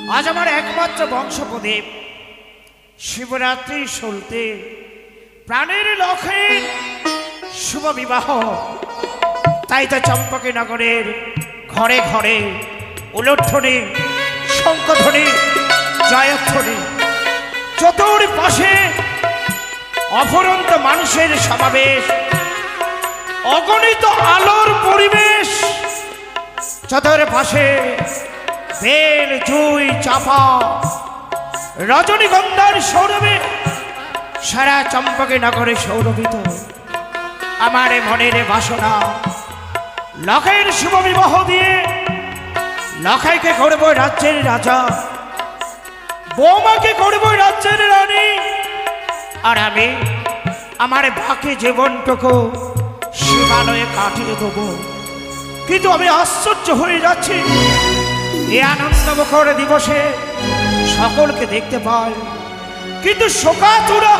আজ আমার একমাত্র বংশপ্রদীপ শিবরাত্রি সলতে প্রাণের লক্ষের শুভ বিবাহ। তাই তো চম্পকী নগরের ঘরে ঘরে উলুধ্বনি, শঙ্খধ্বনি, জয়ধ্বনি, চতুর্পাশে অফুরন্ত মানুষের সমাবেশ, অগণিত আলোর পরিবেশ, চতুর্পাশে বেল, জুই, চাপা, রজনীগন্ধার সৌরভে সারা চম্পকী নগরে সৌরভিত। আমার মনের বাসনা লখাইয়ের শুভ বিবাহ দিয়ে লখাইকে করব রাজ্যের রাজা, বৌমাকে করব রাজ্যের রানী, আর আমি আমার বাকি জীবনটুকু শিবালয়ে কাটিয়ে দেব। কিন্তু আমি আশ্চর্য হয়ে যাচ্ছি, এই আনন্দমুখর দিবসে সকলকে দেখতে পাই, কিন্তু শোকাতুরা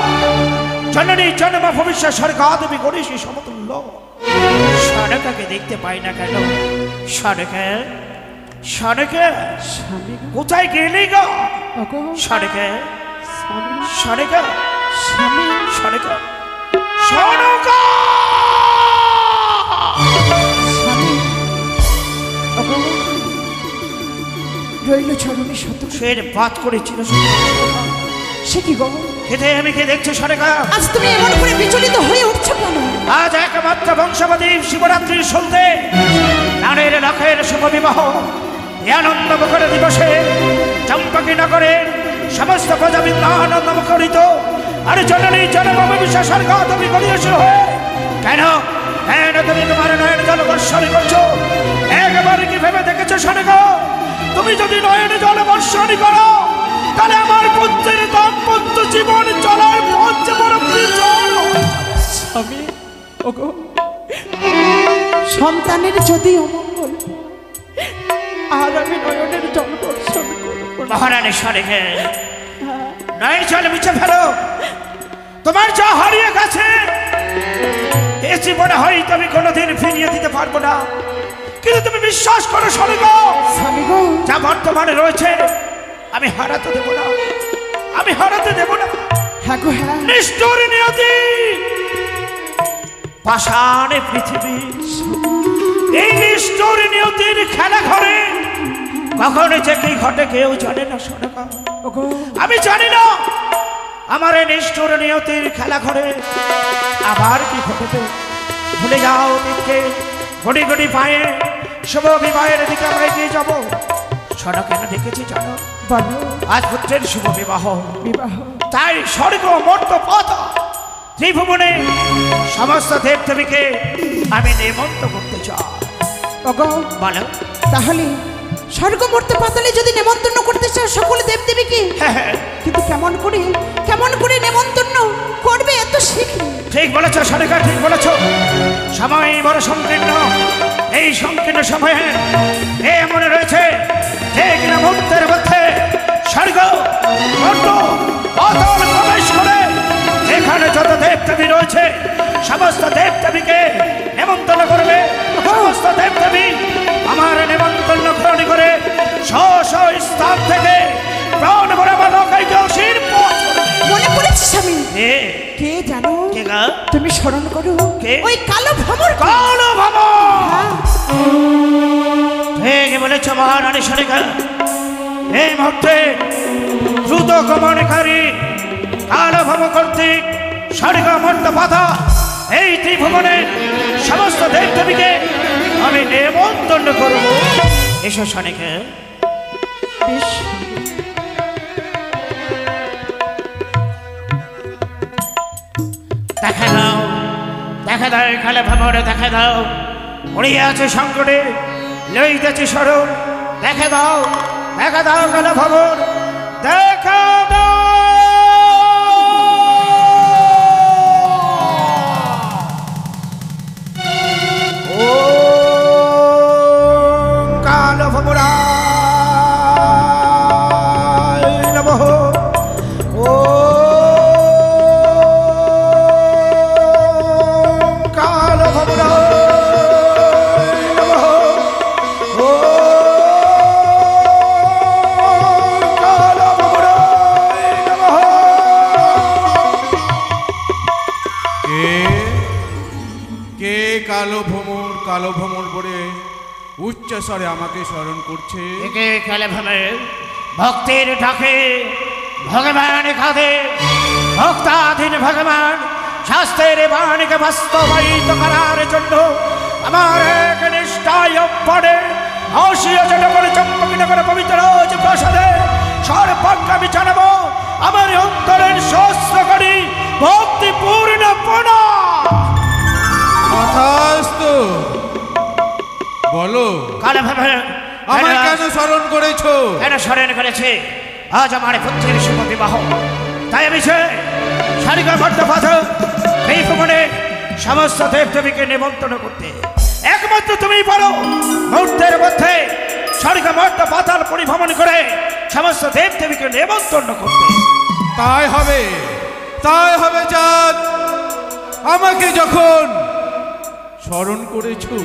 জননী জন্ম ভবিষ্যৎ স্বর্গাদেবী গণেশী সমতুল্য সনকাকে দেখতে পাই না কেন? সনকা, সনকা, কোথায় গেলি গো? সনকা, সনকা, সনকা, সনকা, রইল চরণে শত ফের বাদ করেছিল। সে কি গো? খেতে আমি কে দেখছো সনকা? আজ তুমি এমন করে বিচলিত হয়ে উঠছো কেন? আজ একমাত্র বংশপতি শিবরাত্রির সন্ধ্যে প্রাণের লক্ষের শুভ বিবাহ। এই আনন্দমুখর দিবসে চম্পকী নগরের সমস্ত প্রজাবৃন্দ আনন্দ মুখরিত। আর জননী জন্ম ভবিষ্যৎ স্বর্গাদেবী গণেশী হয়ে কেন কেন তুমি তোমার নয়ন জল বর্ষণ করছো? একবার কি ভেবে দেখেছো সনকা? তুমি যদি নয়ন জল বর্ষণ করো তাহলে আমার পুত্রের দাম্পত্য জীবন চলার পথ যে বড় বিচল। স্বামী, ওগো, সন্তানের যদি অমঙ্গল আর আমি নয়নের জল বর্ষণ করব। মহারানী সনকা, নয়ন জল মুছে ফেলো। তোমার যা হারিয়ে গেছে এ জীবনে হয়তো আমি কোনোদিন ফিরিয়ে দিতে পারবো না, কিন্তু তুমি বিশ্বাস করো সনকা, স্বামী গো, যা বর্তমানে রয়েছে আমি হারাতে দেব না, আমি হারাতে দেব না। হ্যাঁ গো হ্যাঁ, নিষ্ঠুর নিয়তি, পাষাণে পৃথিবী, এই নিষ্ঠুর নিয়তির খেলা ঘরে কখন যে কি ঘটে কেউ জানে না সনকা। ওগো, আমি জানি না আমার এই নিষ্ঠুর নিয়তির খেলা ঘরে আবার কি ঘটবে। ভুলে যাও দিককে, ঘড়ি ঘড়ি পায়ে শুভ বিবাহের দিকে আমরা এগিয়ে যাবো। সনকা কেন ডেকেছি জানো? বলো। আজ পুত্রের শুভ বিবাহ, বিবাহ, তাই স্বর্গ মর্ত পথ ত্রিভুবনে সমস্ত দেবদেবীকে আমি নেমন্ত করতে চাই। ওগো, বলো। তাহলে স্বর্গ মর্তে পাতালে যদি নেমন্তন্ন করতে চাও সকল দেবদেবীকে, হ্যাঁ হ্যাঁ, কিন্তু কেমন করে নেমন্তন্ন করবে এত শিখি? ঠিক বলেছ সনকা, ঠিক বলেছ। সময় বড় সংকীর্ণ, এই সংকীর্ণ সময়ে এমন রয়েছে যে কিনা মুহূর্তের মধ্যে স্বর্গ মর্ত পাতাল প্রবেশ করে যেখানে যত দেবদেবী রয়েছে সমস্ত দেবদেবীকে নেমন্তন্ন করবে। সমস্ত দেবদেবী আমার নেমন্তন্ন গ্রহণ করে স্ব স্থান থেকে প্রাণ ভরে আমার লখাইকে অসীর পথ। মনে পড়েছে স্বামী, কে জানো? কে গা? তুমি স্মরণ করো কে? ওই কালো ভ্রমর। কালো ভ্রমর, হ্যাঁ, ঠিক বলেছ মহারানী সনকা। এই মুহূর্তে দ্রুত গমনকারী কালো ভ্রমর কর্তৃক স্বর্গ মর্ত পাতা এই ত্রিভুবনে সমস্ত দেবদেবীকে আমি নেমন্তন্ন করব। এসো সনকা। বেশ, দেখা দাও, দেখা দাও কালো ভ্রমর, দেখা দাও। উড়িয়ে আছে সংকটে, লইতেছে স্মরণ। দেখা দাও, দেখা দাও কালো ভ্রমর, দেখা দাও। কালো ভ্রমরায় নমঃ। কালো ভ্রমরায় নমঃ। কালো ভ্রমর বলে উচ্চ স্বরে আমাকে স্মরণ করছে। একে কালো ভ্রমর ভক্তের ডাকে ভগবান কাঁদে, ভক্তাধীন ভগবান শাস্ত্রের বাণীকে বাস্তবায়িত করার জন্য আমার এক নিষ্ঠায় পড়ে হাসিয়া যেটা করে চম্পকনগর পবিত্র যে প্রসাদে সর্বাঙ্গে আমি জানাবো আমার অন্তরের সহস্র করি ভক্তিপূর্ণ প্রণাম। তথাস্তু। বলো কালো ভ্রমর আমায় কেন স্মরণ করেছো? কেন স্মরণ করেছে? আজ আমার পুত্রের শুভ বিবাহ, তাই আমি এই ভ্রমণে সমস্ত দেবদেবীকে নিমন্ত্রণ করতে একমাত্র তুমি পারো। মুহূর্তের মধ্যে স্বর্গ মর্ত পাতাল পরিভ্রমণ করে সমস্ত দেবদেবীকে নিমন্ত্রণ করতে। তাই হবে, তাই হবে চাঁদ। আমাকে যখন স্মরণ করেছো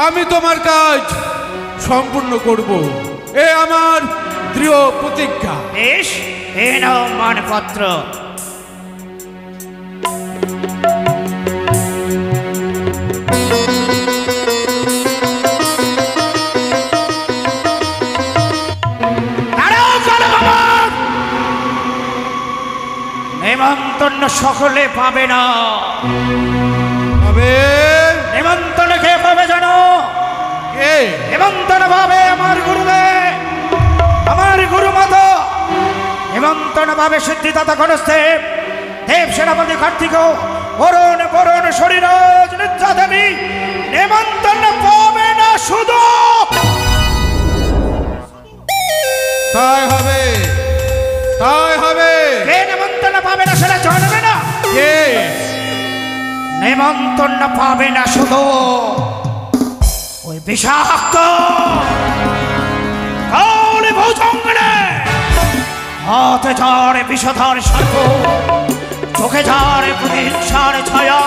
আমি তোমার কাজ সম্পূর্ণ করব, এ আমার দৃঢ় প্রতিজ্ঞা। বেশ, এ নাও মানপত্র। নিমন্ত্রণ সকলে পাবে না। নিমন্ত্রণ কে পাবে জানো? নিমন্ত্রণ পাবে আমার গুরুদেব, আমার গুরুমাতা। নিমন্ত্রণ পাবে সিদ্ধিদাতা গণেশদেব, দেব সেনাপতি কার্তিক, বরণ বরণ শরীরাজ নিদ্রা দেবী। নিমন্ত্রণ পাবে না শুধু। তাই হবে, তাই হবে। কে নিমন্ত্রণ পাবে না সেটা জানবে না? কে নিমন্ত্রণ পাবে না শুধু ওই বিষাক্ত কালী ভুজঙ্গলে হাতে ঝড়ে বিষধর সর্প, চোখে ঝড়ে প্রতিহিংসার ছায়া,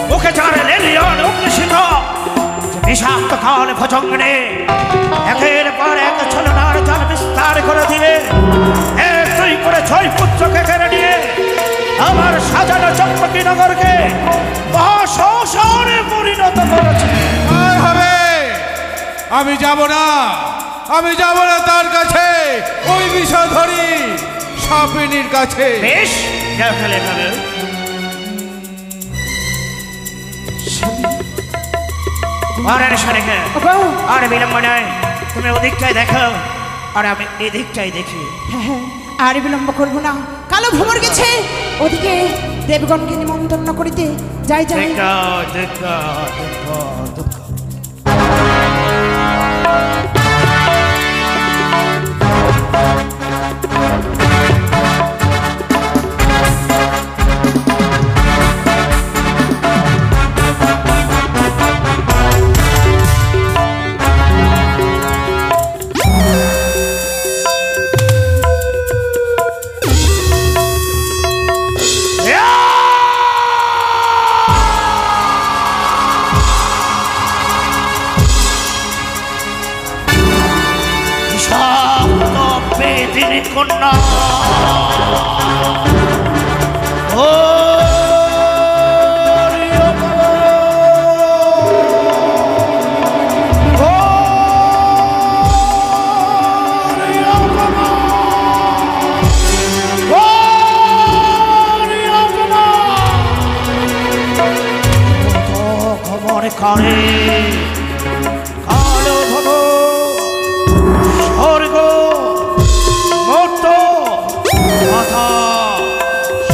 মুখে ঝড়ে লেলিয়ন অগ্নিশিখা। বিষাক্ত কাল ভুজঙ্গলে একের পর এক ছলনার জাল বিস্তার করে দিয়ে এক দুই করে 6 পুত্রকে কেড়ে নিয়ে আমার সাজানো চম্পকী নগরকে মহাশ্মশানে পরিণত করেছে। তাই হবে। আমি যাব না, আমি যাব না তার কাছে, ওই বিষধরী সাপিনীর কাছে। বেশ, যাও খেলে খেলে। আর বিলম্ব নয়, তুমি ওদিকটাই দেখো আর আমি এদিকটাই দেখি। আর বিলম্ব করবো না। কালো ভ্রমর গেছে ওদিকে দেবগণকে নিমন্ত্রণ করিতে। যাই যাই। কন্যা ও খবর করে কালো ভব স্বর্গ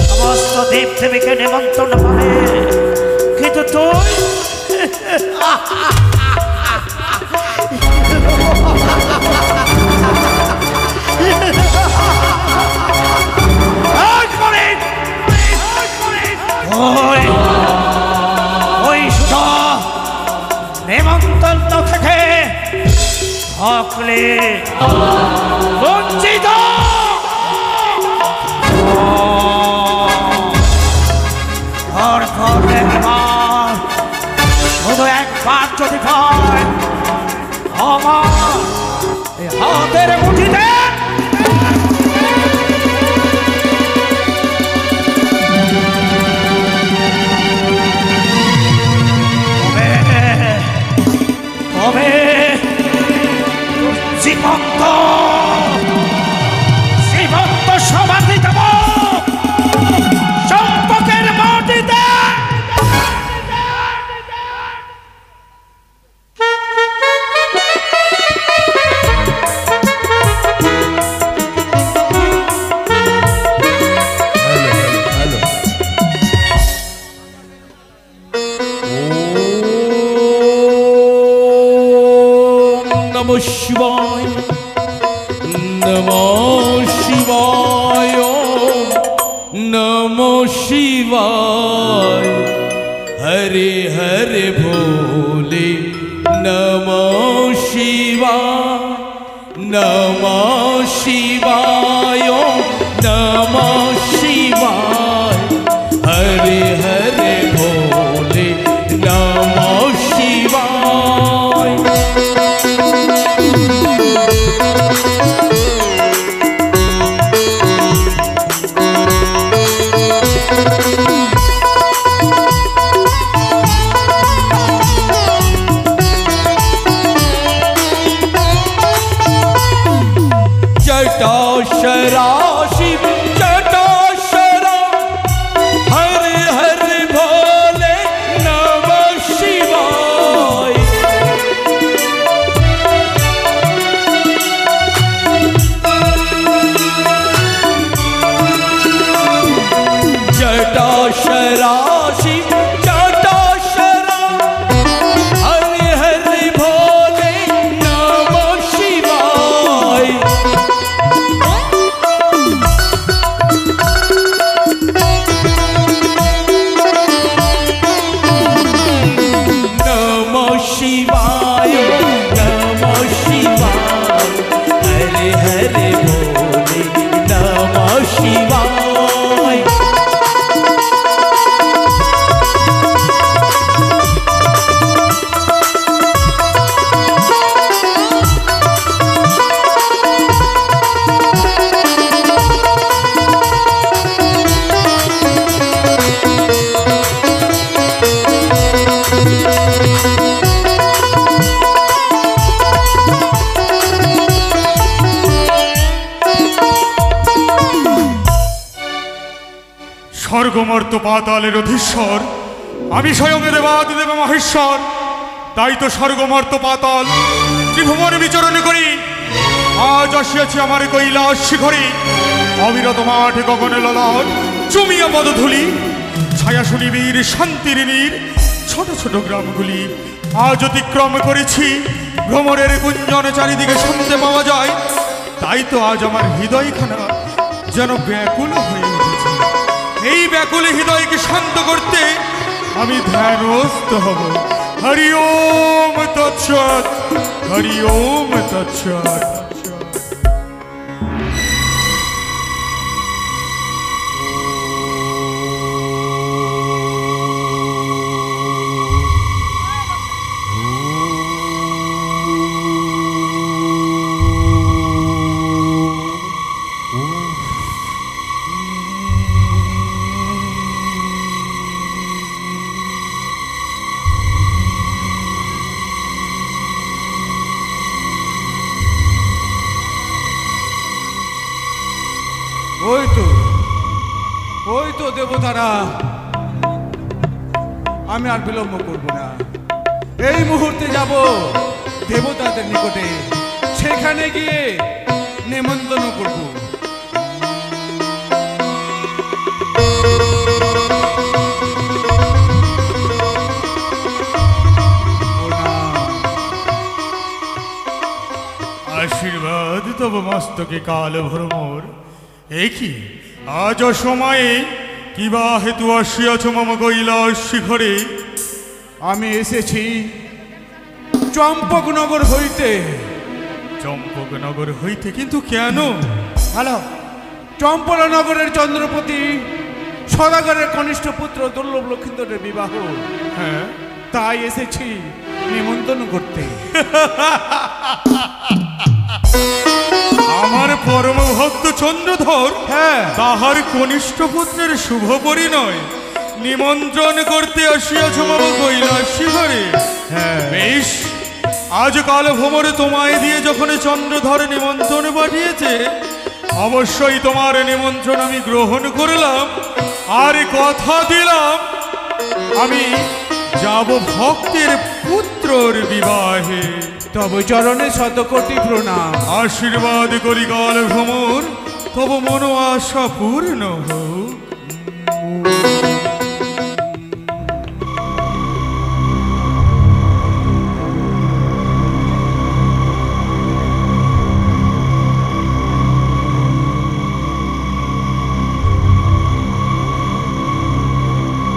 সমস্ত দেব দেবীকে নিমন্ত্রণ পাবে, কিন্তু তুই ওই সুধা নিমন্ত্রণ থেকে থাকলে বঞ্চিত। শুধু একবার যদি পায় আমার হাতের মুঠিতে জীবন্ত জীবন্ত সমাধি দেব চম্পকের মাটিতে। নমঃ শিবায় নমঃ শিবায় নমঃ শিবায় হরে হরে ভোলে নমঃ শিবায় নমঃ শিবায় নমঃ শিবায় হরে হরে ভোলে নমঃ শিবায়। जटाशरा शिव जटाशरा हरे हरे भोले नमः शिवाय। जटाशरा शिव जटाशरा हरे हरे भोले नमः शिवाय। नमः शिवाय नमः शिवाय हरे हरे भोले नमः शिवाय। স্বর্গমর্ত পাতালের অধীশ্বর আমি স্বয়ং দেবাদিদেব মহেশ্বর। তাই তো স্বর্গমর্ত পাতাল ত্রিভুবনে বিচরণ করি। আজ আসিয়াছি আমার কৈলাস শিখরে। অবিরত মাঠে গগনে ললাট চুমিয়া পদধূলি ছায়া শুনিবীর শান্তির নীর ছোট ছোট গ্রামগুলি আজ অতিক্রম করেছি। ভ্রমণের গুঞ্জন চারিদিকে শুনতে পাওয়া যায়। তাই তো আজ আমার হৃদয়খানা যেন ব্যাকুল হয়ে উঠেছে। এই ব্যাকুল হৃদয়কে শান্ত করতে আমি ধ্যানস্থ হব। হরি ওম তৎসৎ হরি ওম তৎসৎ। ওই তো দেবতারা। আমি আর বিলম্ব করব না, এই মুহূর্তে যাব দেবতাদের নিকটে, সেখানে গিয়ে নিমন্ত্রণ করব। আশীর্বাদ তব মস্তকে কাল ভ্রমর। একই আজ সময়ে কিবা হেতু আসিয়াছ মম কৈলাস শিখরে? আমি এসেছি চম্পকনগর হইতে। চম্পকনগর হইতে? কিন্তু কেন? ভালো। চম্পকনগরের চন্দ্রপতি সদাগরের কনিষ্ঠ পুত্র দুর্লভ লক্ষিন্দরের বিবাহ। হ্যাঁ, তাই এসেছি নিমন্ত্রণ করতে। আমার পরম ভক্ত চন্দ্রধর, হ্যাঁ, তাহার কনিষ্ঠ পুত্রের শুভ পরিণয় নিমন্ত্রণ করতে আসিয়াছ মম কৈলাস শিখরে। হ্যাঁ, বেশ, আজ কাল ভ্রমরে তোমায় দিয়ে যখন চন্দ্রধর নিমন্ত্রণ পাঠিয়েছে, অবশ্যই তোমার নিমন্ত্রণ আমি গ্রহণ করলাম, আর কথা দিলাম আমি যাব ভক্তের পুত্রর বিবাহে। তব চরণে শতকোটি প্রণাম। আশীর্বাদ করি কাল ভ্রমর, তব মন আশা পূর্ণ হোক।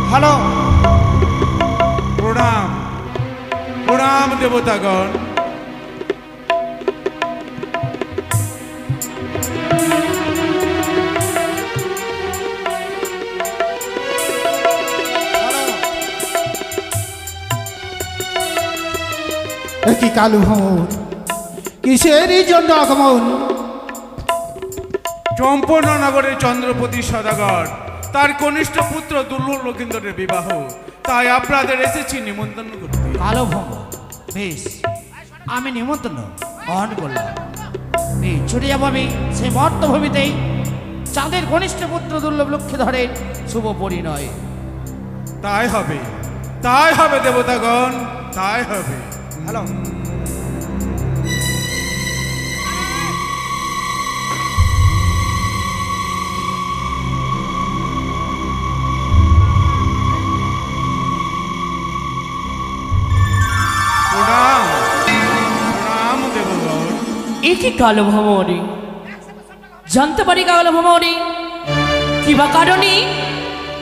হ্যালো, প্রণাম প্রণাম দেবতাগণ। কি কালু ভ্রমর, কিসেরই জন্য আগমন? চম্পননগরের চন্দ্রপতি সদাগর তার কনিষ্ঠ পুত্র দুর্লভ লক্ষিন্দরের বিবাহ, তাই আপনাদের এসেছি নিমন্ত্রণ করতে। কালো ভঙ্গ, বেশ, আমি নিমন্ত্রণ গ্রহণ করলাম। এই ছুটে যাবো আমি সেই মর্তভূমিতেই চাঁদের ঘনিষ্ঠ পুত্র দুর্লভ লক্ষ্মীধরের শুভ পরিণয়। তাই হবে, তাই হবে দেবতাগণ, তাই হবে। হ্যালো, প্রণাম প্রণাম দেবগণ। একে কালো ভ্রমণে জানতে পারি কালো ভ্রমণে কিবা কারণে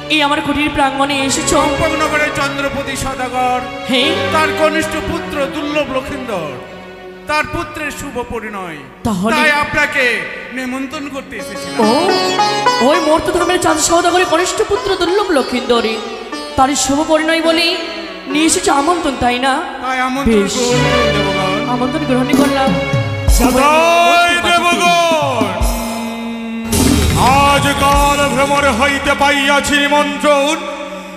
এই আমার কুটির প্রাঙ্গণে এসেছ? চম্পকনগরের চন্দ্রপতি সদাগর হে, তার কনিষ্ঠ পুত্র দুর্লভ লক্ষিন্দর, তার পুত্রের শুভ পরিণয়, তাহলে- তাই আপনাকে নিমন্ত্রণ করতে এসেছিলাম। ও ওই মর্ত ধর্মের চাঁদ সওদাগরের কনিষ্ঠ পুত্র দুর্লভ লক্ষিন্দরী তার শুভ পরিণয় বলে নিয়ে এসেছে আমন্ত্রণ, তাই না? তাই আমন্ত্রণ বেশ। গ্রহণ করুন দেবগণ। আমন্ত্রণ গ্রহণ করলাম। সদাই দেবগণ, আজ কাল ভ্রমর হইতে পাইয়াছি নিমন্ত্রণ।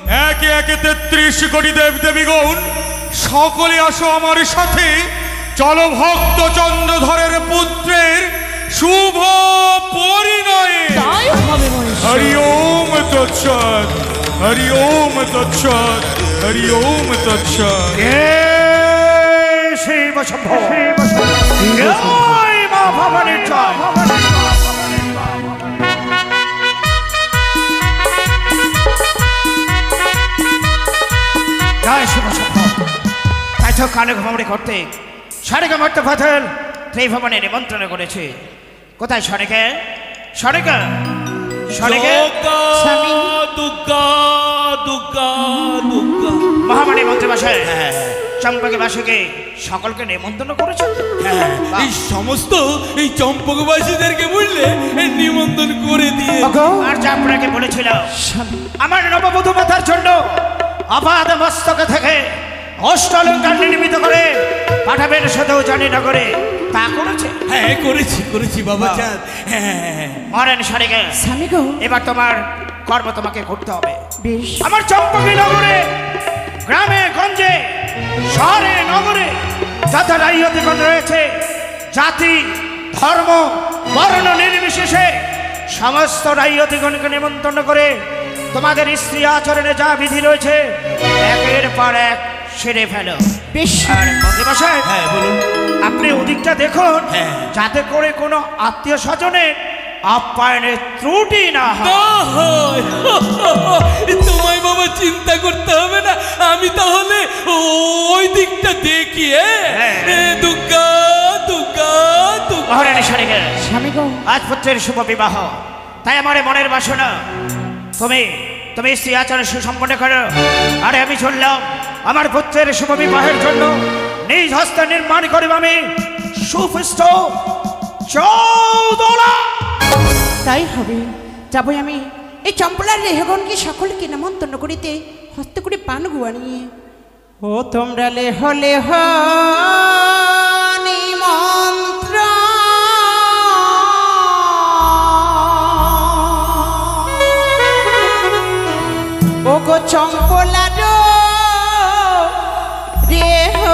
একে একে 33 কোটি দেব দেবীগণ, সকলে আসো আমার সাথে। চলো ভক্ত চন্দ্রধরের পুত্রের শুভ পরিণয়ে। তাই হবে মহেশ্বর। হরি ওম তৎসৎ, হরি ওম তৎসৎ, হরি ওম তৎসৎ। শিব শম্ভ, জয় মা ভবানীর জয়। জয় শিব শম্ভ। তাই তো কালে ঘুমামড়ি করতে সরেকা মর্ত পাথর ত্রিভুবনে নিমন্ত্রণ করেছে। কোথায় সরেকা? সরেকা, সরেকা স্বামী, দুর্গা দুর্গা দুর্গা। মহামানী মন্ত্রীমশাই চম্পকবাসীকে সকলকে নিমন্ত্রণ করেছে। এই সমস্ত এই চম্পকবাসীদেরকে বললে নিমন্ত্রণ করে দিয়ে আর যা আপনাকে বলেছিল আমার নববধূ মাতার জন্য অবাধ মস্তকে থেকে অষ্টলঙ্কার নির্মিত করে পাঠাবেন, সাথেও জানি না করে তা করেছে। হ্যাঁ করেছি করেছি বাবা চাঁদ। হ্যাঁ মরেন সারিকে, স্বামী গো, এবার তোমার কর্ম তোমাকে করতে হবে। বেশ। আমার চম্পকী নগরে, গ্রামে গঞ্জে, শহরে নগরে যত রাইয়তিগণ রয়েছে, জাতি ধর্ম বর্ণ নির্বিশেষে সমস্ত রাইয়তিগণকে নিমন্ত্রণ করে তোমাদের স্ত্রী আচরণে যা বিধি রয়েছে একের পর এক সেরে ফেলো। বেশ। আর মন্ত্রীমশাই, হ্যাঁ বলুন। আপনি ওদিকটা দেখুন হ্যাঁ। যাতে করে কোনো আত্মীয় স্বজনের আপ্যায়নের ত্রুটি না হয়। না হয়। তোমায় বাবা চিন্তা করতে হবে না, আমি তাহলে ওই দিকটা দেখি। দুর্গা দুর্গা দুর্গা। মহারানী সারিকে, স্বামী গো, আজ পুত্রের শুভ বিবাহ, তাই আমার মনের বাসনা তুমি তুমি স্ত্রী আচরণ সুসম্পন্ন করো। আরে আমি চললাম আমার পুত্রের শুভ বিবাহের জন্য নিজ হস্তে নির্মাণ করিব আমি সুপুষ্ট চৌদোলা। তাই হবে। যাবই আমি এই চম্পলার লেহগণকে সকলকে নিমন্ত্রণ করিতে হস্তে করে পান গুয়া নিয়ে। ও তোমরা লেহ লেহ নিমন্ত্র ও গো চম্পলার রেহ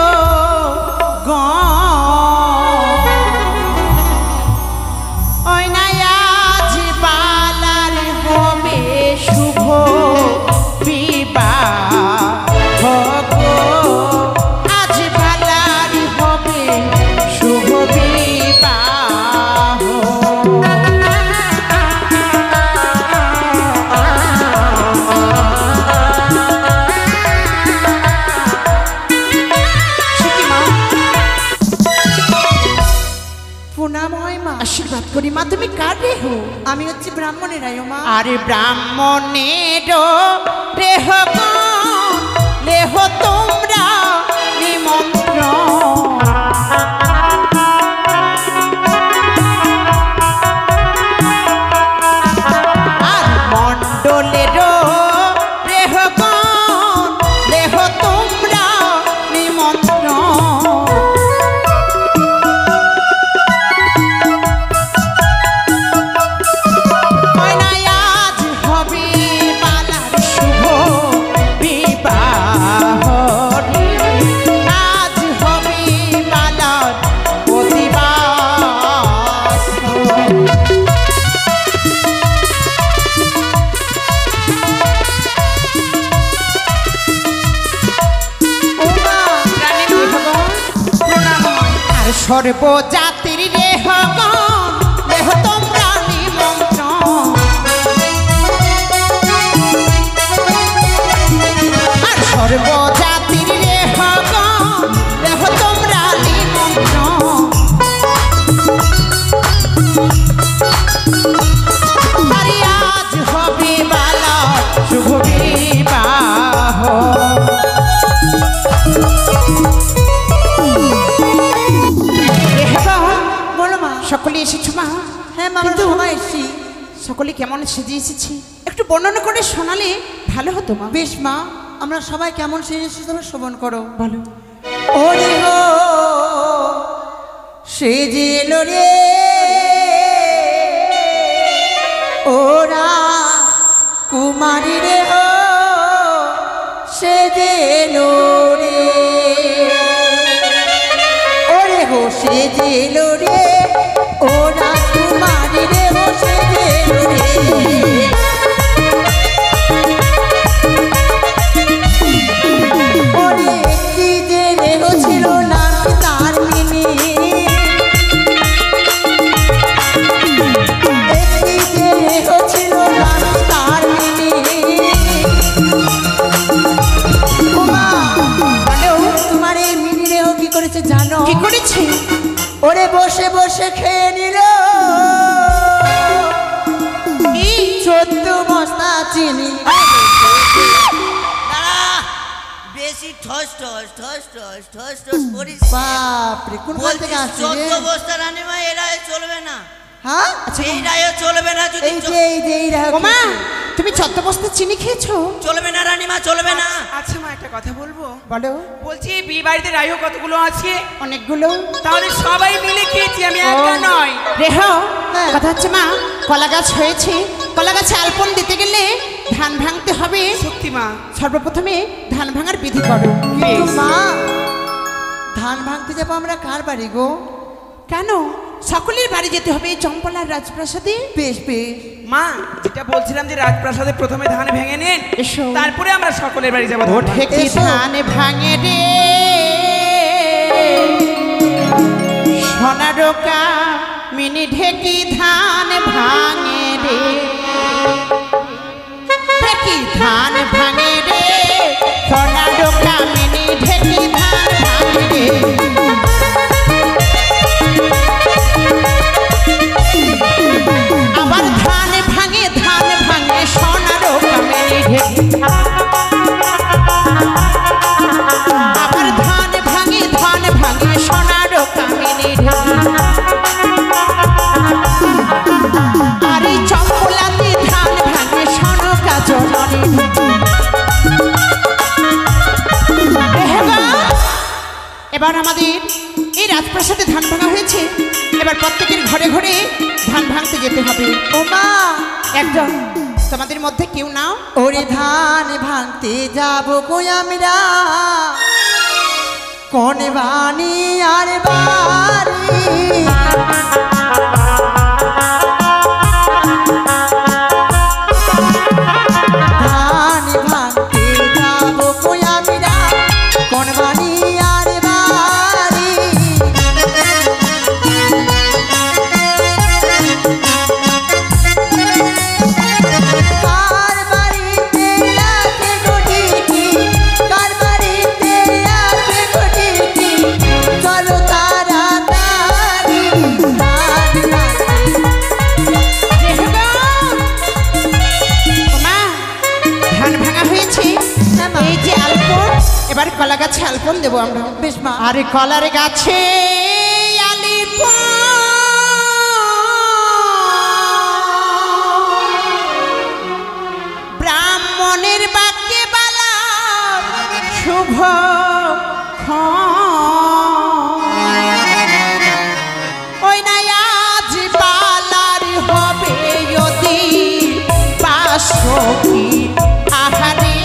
আশীর্বাদ করি মা, তুমি কার রেহ? আমি হচ্ছে ব্রাহ্মণের আয়ো মা। আরে ব্রাহ্মণের রেহ লেহ তোমরা নিমন্ত্রণ। আর মণ্ডলের রেহ লেহ তোমরা নিমন্ত্রণ। সর্বজাতির রেহগণ লেহ তোমরা নিমন্ত্রণ। আর সর্বজাতির রেহগণ লেহ তোমরা নিমন্ত্রণ। আরে আজ হবে বালা শুভ বিবাহ। সকলে এসেছো মা? হ্যাঁ মা, আমরা সবাই এসেছি। সকলে কেমন সেজে এসেছি একটু বর্ণনা করে শোনালে ভালো হতো মা। বেশ মা, আমরা সবাই কেমন সেজে এসেছি তোমরা শ্রবণ করো। বলো। ওরে হো সেজে এলো রে ওরা কুমারী রে হো সেজে এলো রে। ওরে হো সেজে এলো রে ওরা কুমারী রে হো সেজে এলো রে। ওরে একটি যে রেহ ছিল নাম তার মিনি, একটি যে রেহ ছিল নাম তার মিনি। তোমার এই মিনি রেহ কি করেছে জানো? কি করেছে? ওরে বসে বসে খেয়ে নিল 14 বস্তা চিনি। বেশি ঠস ঠস ঠস ঠস ঠস ঠস করিস। বাপরে, কোন কাল থেকে আসছে রে? 14 বস্তা রানীমা, এ রায় চলবে না। হ্যাঁ এই রায় চলবে না। যদি এই যে এই যে এই রায় ওমা তুমি 14 বস্তা চিনি খেয়েছো? চলবে না রানীমা, চলবে না। আচ্ছা মা, একটা কথা বলবো? বলো। বলছি বিয়ে বাড়িতে রায়ও কতগুলো আছে? অনেকগুলো। তাহলে সবাই মিলে খেয়েছি, আমি একা নয়। রেহ কথা হচ্ছে মা, কলা গাছ হয়েছে, কলা গাছে আলপন দিতে গেলে ধান ভাঙতে হবে। সত্যি মা। সর্বপ্রথমে ধান ভাঙার বিধি করো। কিন্তু মা, ধান ভাঙতে যাবো আমরা কার বাড়ি গো? কেন? সকলের বাড়ি যেতে হবে চম্পলার রাজপ্রাসাদে। বেশ বেশ মা, যেটা বলছিলাম যে রাজপ্রাসাদে প্রথমে ধান ভেঙে নেন, এসো। তারপরে আমরা সকলের বাড়ি যাবো। ওঠে কি ধান ভাঙে রে সোনারোকা মিনি ঢেকি ধান ভাঙে রে, ঢেকি ধান ভাঙে রে সোনারোকা মিনি ঢেকি ধান ভাঙে রে। আবার ধান ভাঙে সোনারোকা মিনি ঢেকি, আবার ধান ভাঙে সোনারোকা মিনি ঢেকি। আর এই চম্পলাতে ধান ভাঙে সনকা জননী। এবার আমাদের এই রাজপ্রাসাদে ধান ভাঙা হয়েছে, এবার প্রত্যেকের ঘরে ঘরে ধান ভাঙতে যেতে হবে। ও মা, একজন তোমাদের মধ্যে কেউ নাও। ওরে ধান ভাঙতে যাবো কই আমরা, কোন বাণী আর বাড়ি। ধান ভাঙতে যাবো কই আমরা, কোন বাণী আর বাড়ি। কার বাড়িতে আছে গটিকি, কার বাড়িতে আছে গটিকি, চলো তাড়াতাড়ি ধান আলপন দেবো আমরা। বেশ মা। আরে কলার গাছে ব্রাহ্মণের বাক্যে বালা শুভ ওই নাই আজ বালার হবে যদি বাসকি আহারে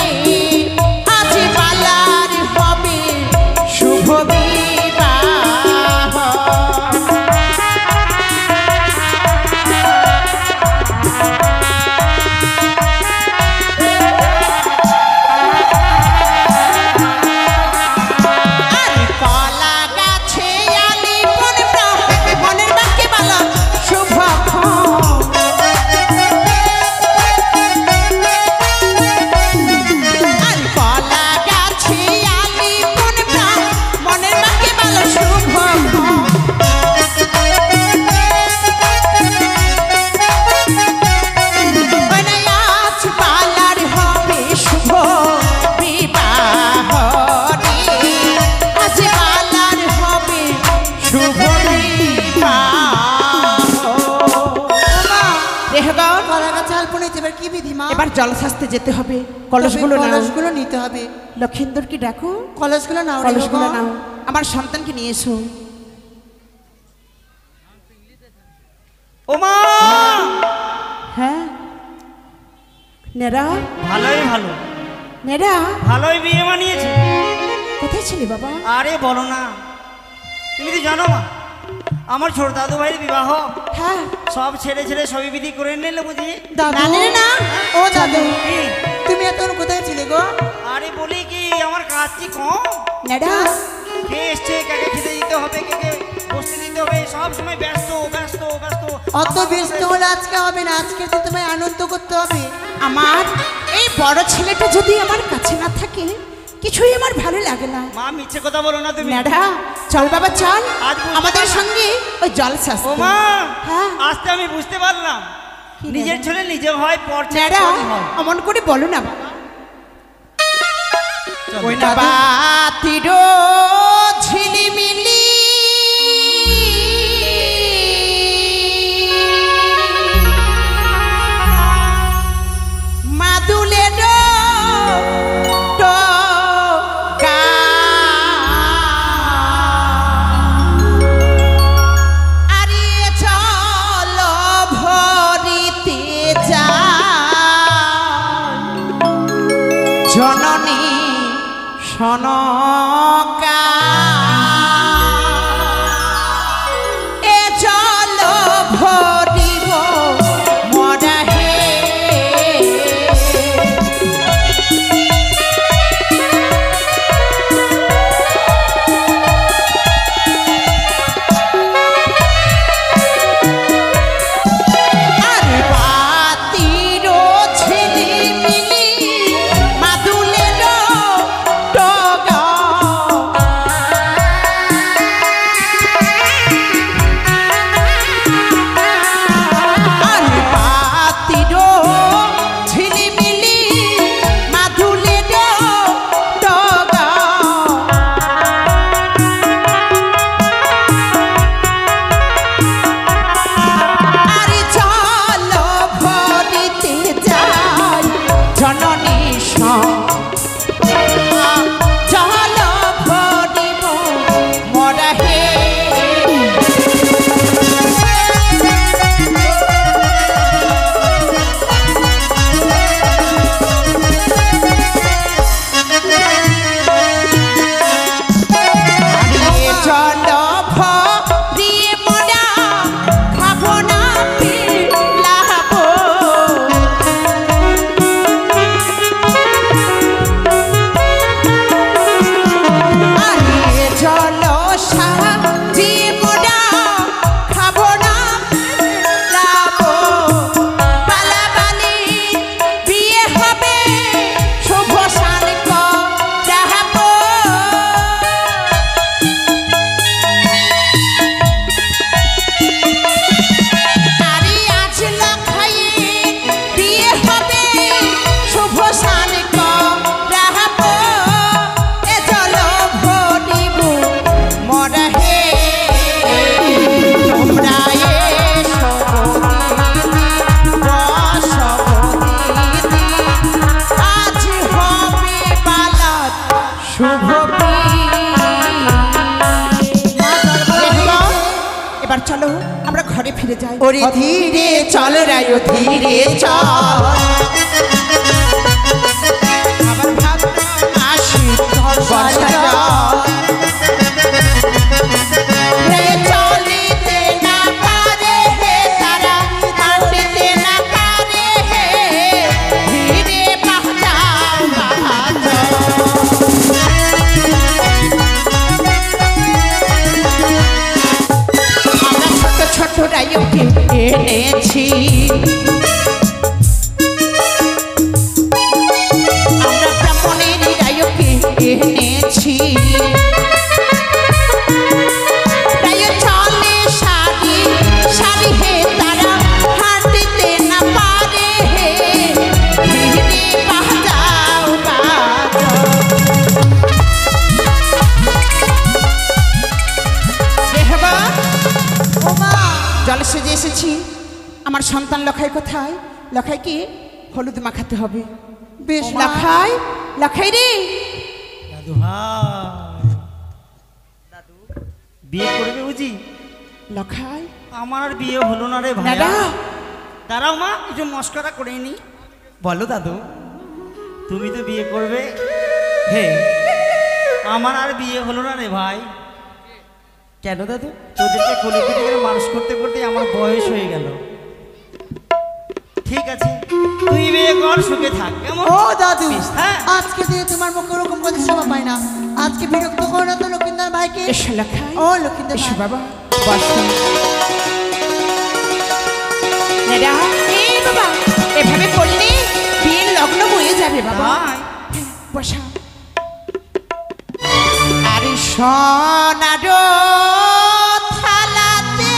আজ বালার হবে শুভ বিবাহ। এবার জলশাস্তে যেতে হবে, কলসগুলো নিতে হবে। লক্ষেন্দরকে ডাকো, কলসগুলো নাও, কলসগুলো নাও, আমার সন্তানকে নিয়ে এসো। ওমা হ্যাঁ নেরা, ভালোই ভালো, নেরা ভালোই বিয়ে মানিয়েছে। কোথায় ছিলি বাবা? আরে বলো না, তুমি তো জানো মা আমার ছোট দাদু ভাইয়ের বিবাহ। হ্যাঁ সব ছেড়ে ছেড়ে সবই বিধি করে নিলে বুঝি। না ও দাদু তুমি এখন কোথায় ছিলে গো? আরে বলি কি আমার কাজ কি কম? নেডা কে এসছে, কাকে খেতে দিতে হবে, কে বসতে দিতে হবে, সব সময় ব্যস্ত ব্যস্ত ব্যস্ত। অত ব্যস্ত হলে আজকে হবে না, আজকে তো তোমায় আনন্দ করতে হবে। আমার এই বড় ছেলেটা যদি আমার কাছে না থাকে কিছুই আমার ভালো লাগে না। মা মিছে কথা বলো না তুমি। নেডা চল বাবা চল আমাদের সঙ্গে ওই জলশাস্তে। ও মা হ্যাঁ আজকে আমি বুঝতে পারলাম নিজের ছেলে নিজে হয়, পর নেডা অমন করে বলো না বাবা। ওই না বাতির ঝিলিমিলি মাদুলের জননী সনকা এ জল ভরিব মরা হে। চলে যাই। ওরে ধীরে চল রায় ধীরে চল আবার ভাবলাম আসি রে চলিতে না পারে হে তারা হাঁটিতে না পারে হে ধীরে বাজাও বাজাও আমরা ছোট ছোট রায়কে এনেছি, আমরা ব্রাহ্মণের রায়কে এনেছি। রায় চলে সারি সারি হে তারা হাঁটিতে না পারে হে ধীরে বাজাও বাজাও রেহবা ওমা জলে সেজে এসেছি। আমার সন্তান লখাই কোথায়? লখাইকে হলুদ মাখাতে হবে। বেশ লখাই, লখাই রে দাদু ভাই, দাদু বিয়ে করবে বুঝি? লখাই আমার আর বিয়ে হলো না রে ভাই। দাদা দাঁড়াও মা, একটু মস্করা করে নি। বলো দাদু, তুমি তো বিয়ে করবে। হে, আমার আর বিয়ে হলো না রে ভাই। কেন দাদু? তোদেরকে কোলে পিঠে করে মানুষ করতে করতে আমার বয়স হয়ে গেল। ঠিক আছে, তুই বিয়ে কর, সুখে থাক। কেমন? ও দাদু হ্যাঁ। আজকে দিয়ে তোমার মুখে ওরকম কথা শোভা পায় না। আজকে বিরক্ত করো না তো লক্ষিন্দর ভাইকে। এসো লখাই, ও লক্ষিন্দর এসো ভাই। বাবা বসো। দাদা এই বাবা, এভাবে করলে বিয়ের লগ্ন বয়ে যাবে বাবা। ভাই, বসা। আরে সোনার থালাতে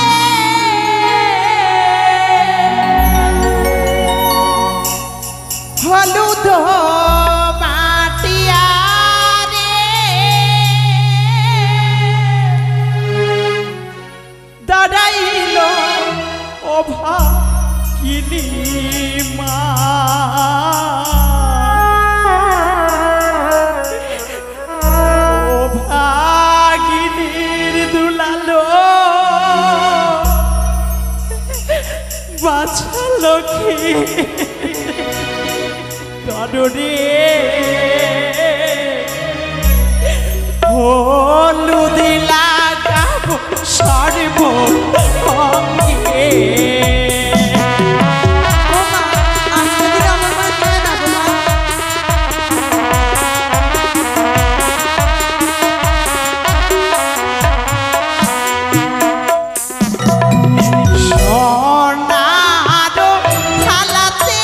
হলুদ মাটিয়া রে দাঁড়াইল ওভা কিনি মা ও ভাগিনীর দুলালো বাছা লক্ষ্মী কারণে হলুদ লাগাবো সর্ব অঙ্গে। ও মা, আজকে দিলে আমার বাড়ি চলে যাবো মা। সোনার থালাতে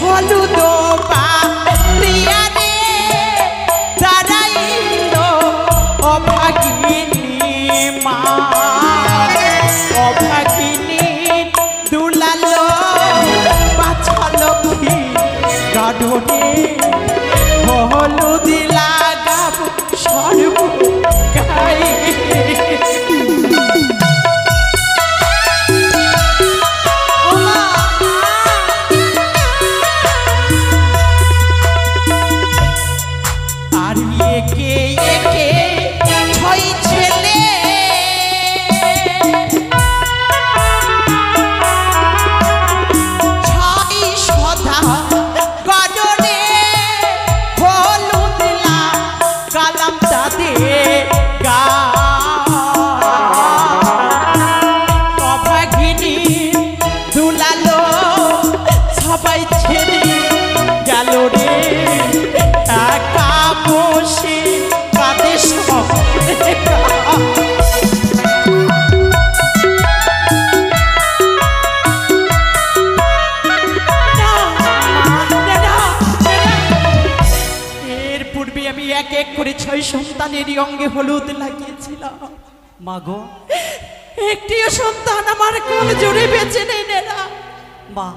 হলুদ পাতিয়া রে দাঁড়াইল অভাগিনী মা, অভাগিনী দুলালো বাছা লক্ষ্মী গাঢ়নে হলুদ লাগাব সর্ব গায়ে। ও মা, আর একে একে ছয় ছেলে ছয় সদা গডরে হলুদ লাগালাম তাদের গা। অভাগিনী দুলালো সবাই ছেড়ে গেল রে একা বসে কাঁদে সব একা। এর পূর্বে আমি এক এক করে 6 সন্তানেরই অঙ্গে হলুদ লাগিয়েছিলাম। মাগো, একটিও সন্তান আমার কোল জুড়ে বেঁচে নেই নেরা। মা,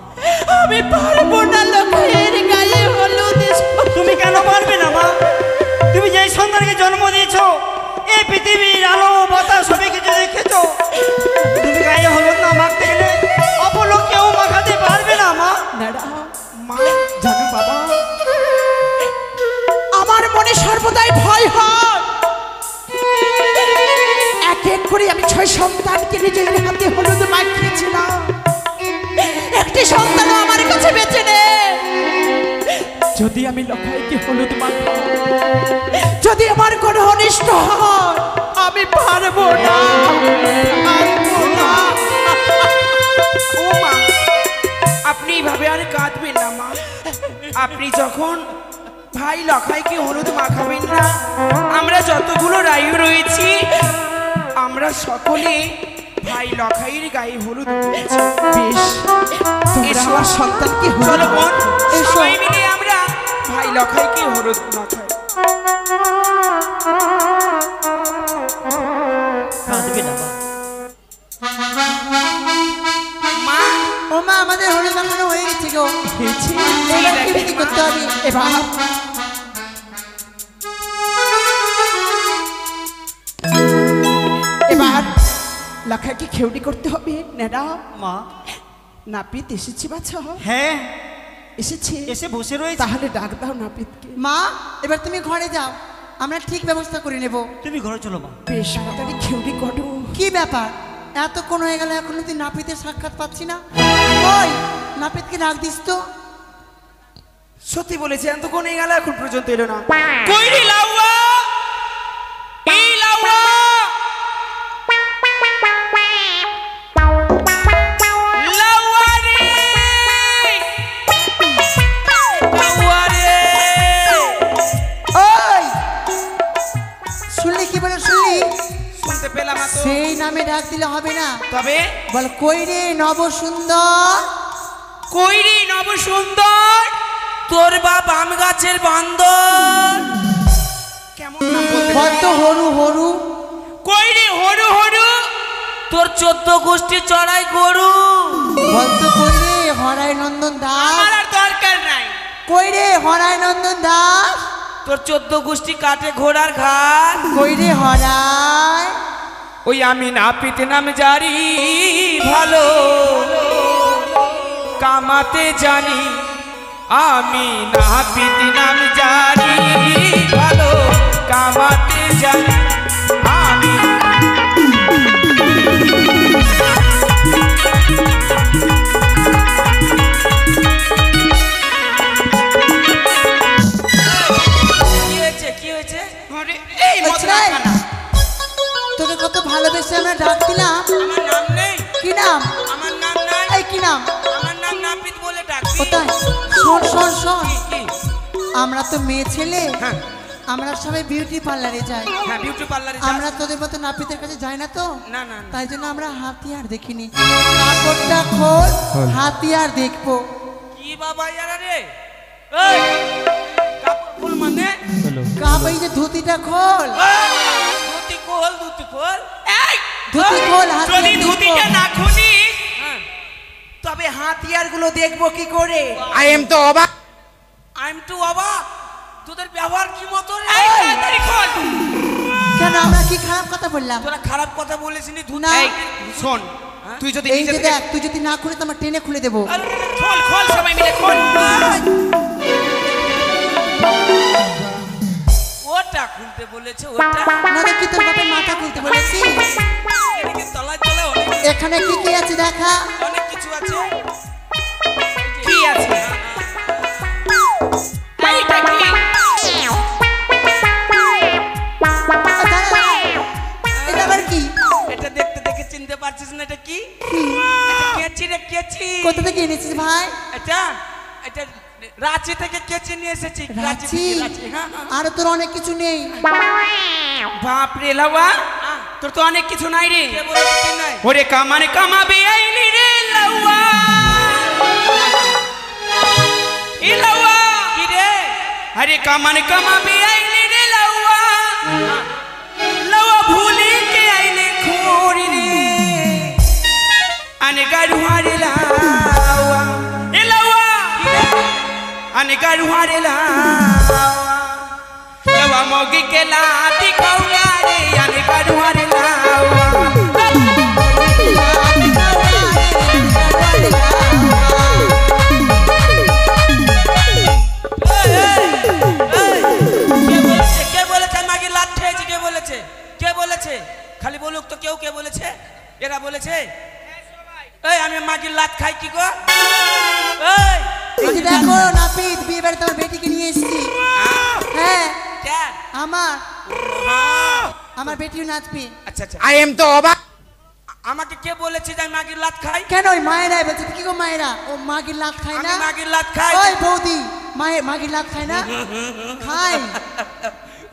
আমি পারবো না লোকের গায়ে হলুদ। তুমি কেন পারবে না মা? তুমি যেই সন্তানকে জন্ম দিয়েছো, এই পৃথিবীর আলো বাতাস সবই কিছু দেখেছো। তুমি গায়ে হলুদ না মাখতে গেলে অপর লোক কেউ মাখাতে পারবে না মা। নেরা মা, জানো বাবা, আমার মনে সর্বদাই ভয় হয়। এক এক করে আমি 6 সন্তানকে নিজের হাতে হলুদ মাখিয়ে যদি আমার কোনো অনিষ্ট হয় আমি পারবো না, পারবো না। ও মা, আপনি এইভাবে আর কাঁদবেন না মা। আপনি যখন ভাই লখাইকে হলুদ মাখাবেন না, আমরা যতগুলো রায়ু রয়েছি আমরা সকলে ভাই লখাইয়ের গায়ে হলুদ দিয়েছি। বেশ, তোমরা আমার সন্তানকে চলো বোন, এসো। সবাই মিলে আমরা ভাই লখাইকে হলুদ মাখাই। কাঁদবে না মা, ও মা, আমাদের হলুদ মাখানো হয়ে গেছে গো। এবার কি করতে হবে? এবার লখাইকে খেউড়ি করতে হবে। নেড়া মা। নাপিত এসেছি বাছা? হ্যাঁ এসেছে, এসে বসে রয়েছে। তাহলে ডাক দাও নাপিতকে। মা, এবার তুমি ঘরে যাও, আমরা ঠিক ব্যবস্থা করে নেব। তুমি ঘরে চলো মা। বেশ, তাড়াতাড়ি খেউড়ি করো। কি ব্যাপার, এতক্ষণ হয়ে গেল এখনো তুই নাপিতের সাক্ষাৎ পাচ্ছি না? ওই নাপিতকে ডাক দিস তো। সত্যি বলেছে, এতক্ষণ হয়ে গেল এখন পর্যন্ত এলো না। কই রে লাউয়া, এই লাউয়া, লাউয়া রে, লাউয়া রে। ওই শুনলি কি বলে, শুনলি? শুনতে পেলাম না তো। সেই নামে ডাক দিলে হবে না, তবে বল কই রে নব সুন্দর। কই রে নব সুন্দর, তোর বাপ আম গাছের বান্দর। কেমন নাম বলতে বল তো হরু হরু। কই রে হরু হরু, তোর 14 গোষ্ঠী চড়াই গরু। বল তো কই রে হরাই নন্দন দাস। আমার আর দরকার নাই। কই রে হরাই নন্দন দাস। তোর 14 গোষ্ঠী কাটে ঘোড়ার ঘাট। কই রে হরাই। ওই আমি নাপিত নাম জারি ভালো কামাতে জানি, আমি নাপিত নাম জারি ভালো কামাতে জানি আমি। কি হয়েছে, কি হয়েছে? এই মত আচ্ছা, রাখা না। তোকে কত ভালোবেসে আমরা ডাক দিলাম। আমার নাম নেই, কি নাম? আমার নাম নাই। এই কি নাম? আমার নাম নাপিত বলে ডাকবি। কোথায়? শোন শোন শোন, কি? আমরা তো মেয়ে ছেলে, হ্যাঁ আমরা সবাই বিউটি পার্লারে যাই। হ্যাঁ, বিউটি পার্লারে আমরা তোদের মতো নাপিতের কাছে যাই না তো, না না না। তাই জন্য আমরা হাতিয়ার দেখিনি। কাপড়টা খোল, হাতিয়ার দেখবো। কি বাবা ইয়ারা রে, এই কাপড় খোল মানে? কাপ, এই যে ধুতিটা খোল, ধুতি খোল, ধুতি খোল। এই ধুতি খোল, যদি হাতিয়ার ধুতিটা দেখবো। না খুলি হ্যাঁ, তবে হাতিয়ার গুলো দেখবো কি করে? আই এম তো অবাক। আই এম টু অবাক। তোদের ব্যবহার কি মতো রে? এই তাড়াতাড়ি খোল। কেন আমরা কি খারাপ কথা বললাম? তোরা খারাপ কথা বলেছিস ধুতি। না। এই শোন, তুই যদি এই নিজে যে থেকে- দেখ, তুই যদি না খুলে তো আমরা টেনে খুলে দেবো। আরে, খোল খোল, সবাই মিলে খোল। ওটা খুলতে বলেছে, ওটা না দেখি তোর বাপের মাথা খুলতে বলেছি। এদিকে তলায় তলায় এখানে কি কি আছে দেখা। অনেক কিছু আছে। কি আছে? এইটা কি? এটা আবার কি? এটা দেখতে দেখে চিনতে পারছিস না এটা কি? এটা কেচি রে, কেচি। কোথা থেকে এনেছিস ভাই? এটা এটা রাঁচি থেকে কেচি নিয়ে এসেছি। রাঁচি? থেকে, রাঁচি, হ্যাঁ হ্যাঁ। আর তোর অনেক কিছু নেই। বাপ রে লাউয়া, তোর তো অনেক কিছু নাই রে। কে বলেছে কি নাই? ওরে কামানে কামাবে আইলি রে লাউয়া। ই লাউয়া কি রে? আরে কামানে কামাবে আইলি রে লাউয়া। লাউয়া ভুলি কে আইলে খোরি রে। আনে গাড়ুয়ারে লাউয়া। এ লাউয়া কি রে? আনে গাড়ুয়ারে লাউয়া। লাউয়া মগি কে লাতি কৌলা রে। আনে গাড়ুয়ারে লাউয়া। কে বলেছে মাগি লাট খেয়েছি? কে বলেছে? কে বলেছে? খালি বলুক তো কেউ। কে বলেছে? এরা বলেছে? এই আমি মাগির লাট খাই কি গো? এই এই যে দেখো নাপিত, বিয়ে বাড়িতে আমার বেটিকে নিয়ে এসেছি। হ্যাঁ, কে কার আমার আমার বেটিও নাচবে। আচ্ছা আচ্ছা আই এম তো অবাক। আমাকে কে বলেছে যে আমি মাগির লাত খাই? কেন ওই মায়েরাই বলছে কি গো মায়েরা ও মাগির লাত খায় আমি না? মাগির লাত খাই। ওই বৌদি মাগির লাত খায় না? খায়।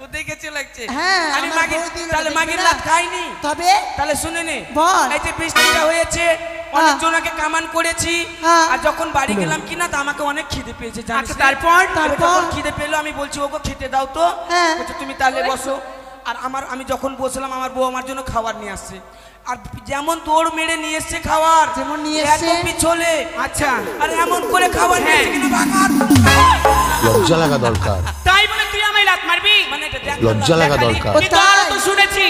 ও দেখেছে লাগছে। হ্যাঁ, আমি আমার মাগির বৌদি তাহলে দেখবে মাগির না। লাত খাইনি। তবে তাহলে শুনে নে, বল। এই যে বৃষ্টিটা হয়েছে অনেক জনকে কামান করেছি হ্যাঁ। আর যখন বাড়ি গেলাম কিনা তো আমাকে অনেক খিদে পেয়েছে জানিস আচ্ছা, রে? তারপর? এবার যখন খিদে পেলো আমি বলছি ওগো খেতে দাও তো। হ্যাঁ। বলছে তুমি তাহলে বসো। আর আমি যখন বসলাম আমার বউ আমার জন্য খাবার নিয়ে আসছে আর যেমন দৌড় মেরে নিয়ে এসছে খাবার যেমন নিয়ে এসছে। এত পিছলে আচ্ছা আর এমন করে খাবার নিয়ে এসছে কিনা বাগান। লজ্জা লাগা দরকার, তাই বলে তুই আমায় লাত মারবি? মানে এটা দেখ লজ্জা লাগা দরকার। কিন্তু আরো তো শুনেছি।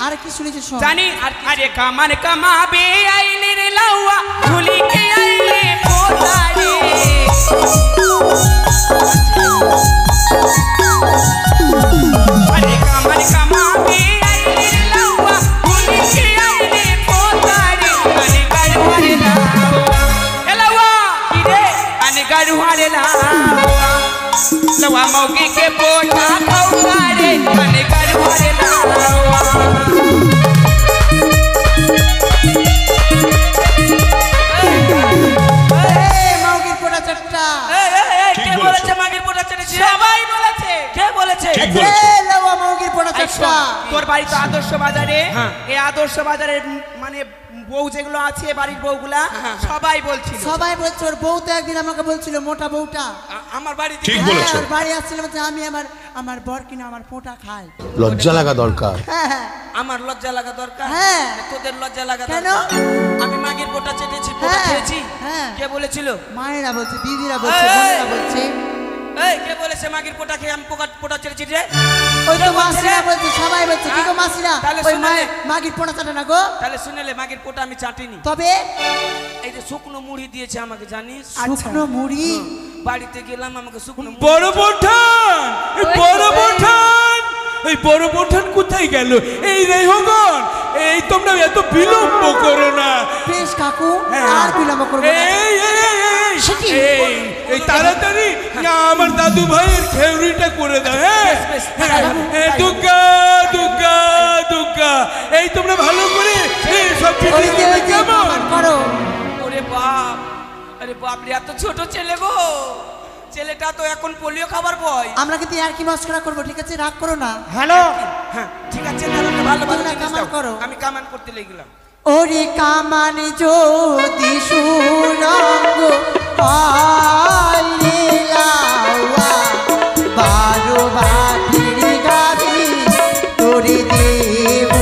আর কি শুনেছিস শোন। জানি আরে কামান কামাবে আইলে রে লাউয়া ভুলিকে আইলে পোতারে। আরে কামান কামাবে আইলে রে লাউয়া ভুলিকে আইলে পোতারে। আনে গাড়ুয়ারে লাউয়া এ লাউয়া কি রে আনে গাড়ুয়ারে লাউয়া লাউয়া মৌকি কে পোটা খাউয়ারে আনে গাড়ুয়ারে লাউয়া। মাগির পোড়া চারটা। কে বলেছে মাগির পোটা ছেড়েছি? সবাই বলেছে। কে বলেছে? লাউয়া মাগির পোড়া চারটা। তোর বাড়ি তো আদর্শ বাজারে, হ্যাঁ। এই আদর্শ বাজারের মানে বউ যেগুলো আছে বাড়ির বউগুলা সবাই বলছিল। সবাই বলছে ওর বউ তো একদিন আমাকে বলছিল মোটা বউটা। আমার বাড়িতে ঠিক হ্যাঁ, বলেছো। ওর বাড়ি আসছিল বলছে আমি আমার বর কিনা আমার পোটা খায়। লজ্জা লাগা দরকার। হ্যাঁ আমার লজ্জা লাগা দরকার। হ্যাঁ। তোদের লজ্জা লাগা কেন? দরকার। আমি মাগির পোটা চেটেছি, পোটা হ্যাঁ, খেয়েছি। হ্যাঁ। কে বলেছিল? মায়েরা বলছে, দিদিরা বলছে, এই, বোনেরা বলছে। এই কে বলেছে মাগির পোটা খেয়ে আমি পোটা ছেড়েছি রে? ওই তো কে বলছে মাসিরা রে? বলছে, সবাই বলছে কি গো মাসিরা তাহলে ওই শুনে নে। মাগির পোড়া চাটা না গো। তাহলে শুনেলে মাগির পোটা আমি চাটিনি। তবে এই যে শুকনো মুড়ি দিয়েছে আমাকে জানিস? শুকনো মুড়ি। বাড়িতে গেলাম আমাকে শুকনো মুড়ি। বড় পঠান, এই বড় পঠান, এই বড় পঠান কোথায় গেল? এই রেহগণ, এই তোমরা এত বিলম্ব করো না। বেশ কাকু, হ্যাঁ। আর বিলম্ব করবো না। এই এই তাড়াতাড়ি না আমার দাদু ভাইয়ের খেউরিটা করে দাও। হ্যাঁ বেশ, হ্যাঁ, দুর্গা দুর্গা দুর্গা, এই তোমরা ভালো করে এই সব ওই যে, কিছু ওই যে, কেমন? প্রমাণ করো। ওরে বাপ, আরে বাপ রে, এত ছোট ছেলে গো। ছেলেটা তো এখন পোলিও খাবার বয়। আমরা কিন্তু আর কি মস্করা করবো, ঠিক আছে? রাগ করো না। হ্যালো, হ্যাঁ ঠিক আছে, তাহলে ভালো ভালো তোমরা জিনিস কামান দাও। করো। আমি কামান করতে লেগেলাম। ওরে কামান যদি সুরঙ্গ আইলে লাউয়া, 12 বাটির গাভী তোরে দেব।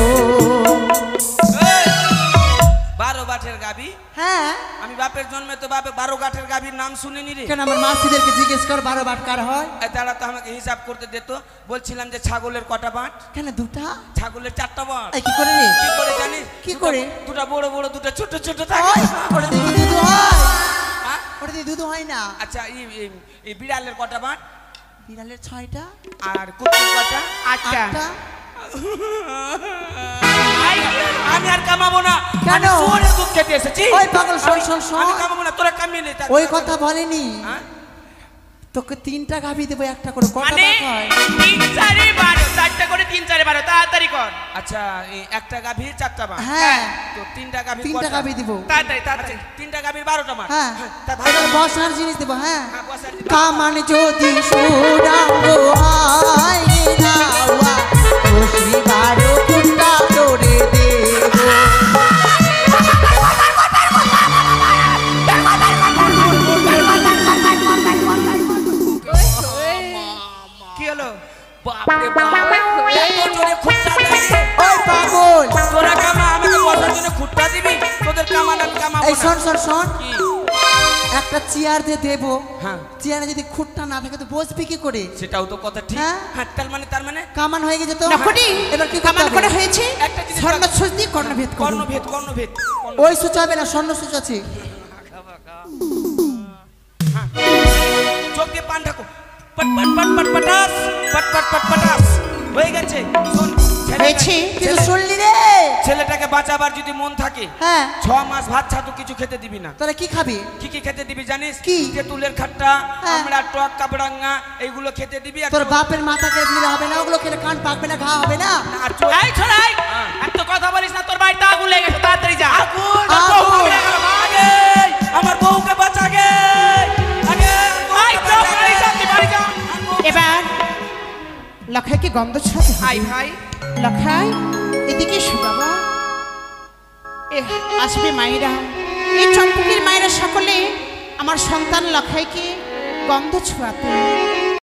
12 বাটের গাভী? হ্যাঁ, আমি বাপের জন্মে তো বাপে 12 গাঠের গাভীর নাম শুনিনি রে। কেন আমার মাসিদেরকে জিজ্ঞেস কর 12 বাট কার হয়? তারা তো আমাকে হিসাব করতে দিত। বলছিলাম যে ছাগলের কটা বাট? কেন দুটা? ছাগলের 4টা বাট। এই কি করে রে? কি করে জানিস? কি করে? দুটা বড় বড়, দুটা ছোট ছোট থাকে। ওই, ওটা দিয়ে দুধ হয়। হ্যাঁ? ওটা দিয়ে দুধ হয় না। আচ্ছা, এই বিড়ালের কটা বাট? বিড়ালের 6টা। আর কুকুর কটা? 8টা। 8টা। আমি আর কামাবো না। কেন? আমি শুয়োরের দুধ খেতে এসেছি। ওই পাগল, শোন, শোন, শোন। আমি কামাবো না, তোরা কামিয়ে নে। ওই কথা বলেনি। হ্যাঁ? তোকে 3টা গাভী দেবো, একটা করে। কটা মানে টাকা হয়? 3 4 12, 4টা করে 3 4 12, তাড়াতাড়ি কর। আচ্ছা, এই একটা গাভীর 4টা বাট। হ্যাঁ, তো 3টা গাভীর 3টা গাভী দিব। তাড়াতাড়ি তাড়াতাড়ি। 3টা গাভীর 12টা বাট। হ্যাঁ, তা ভালো। এবার বসার জিনিস দেবো। হ্যাঁ, হ্যাঁ, বসার জিনিস। কামান যদি সুরাঙ্গ আইলে লাউয়া, 12 কুন্ডা তোরে দেব। কি হলো? বাপরে বাপ, এত জোরে খুঁটটা দিছে। ওই পাগল, তোরা কামা, আমাকে বসার জন্য খুঁটটা দিবি? তোদের কামান আমি কামাবো এই না। শোন, শোন, শোন। কি? একটা চেয়ার দিয়ে দেবো। হ্যাঁ। চেয়ারে যদি খুঁটটা না থাকে তো বসবি কি করে? সেটাও তো কথা ঠিক। হ্যাঁ। হ্যাঁ, তার মানে কামান হয়ে গেছে তো। নখটি এবার কি কামান করতে করে হবে? হয়েছে, একটা জিনিস স্বর্ণ সুচ দিয়ে কর্ণভেদ করুন। কর্ণভেদ, কর্ণভেদ। ওই সুচ হবে না, স্বর্ণ সুচ আছে। চোখ দিয়ে পান ঢাকো। পট পট পট পট পটাস, পট পট পট পটাস। হয়ে গেছে শোন, হয়েছে? কিছু শুনলি রে? ছেলেটাকে বাঁচাবার যদি মন থাকে হ্যাঁ 6 মাস ভাত ছাতু কিছু খেতে দিবি না। তোরা কি খাবি? কি খেতে দিবি জানিস? কি? তেঁতুলের খাট্টা, হ্যাঁ। আমরা টক কাবড়াঙ্গা এইগুলো খেতে দিবি। আর তোর বাপের মাথাকে দিলে হবে না, ওগুলো খেলে কান পাকবে না, ঘা হবে না। আর চোখ এই ছড়াই এত কথা বলিস না, তোর বাড়িতে আগুন লেগে গেছে, তাড়াতাড়ি যা। আগুন, আগুন। আগে আমার বউকে বাঁচা আগে আগে আই তো বাড়ি যা, তুই বাড়ি যা। এবার লখাইকে গন্ধ ছড়াতে হবে। আই ভাই লখাই এদিকে এসো বাবা। আসবে মায়েরা, এই চম্পকের মায়েরা সকলে আমার সন্তান লখাইকে গন্ধ ছোঁয়াতে।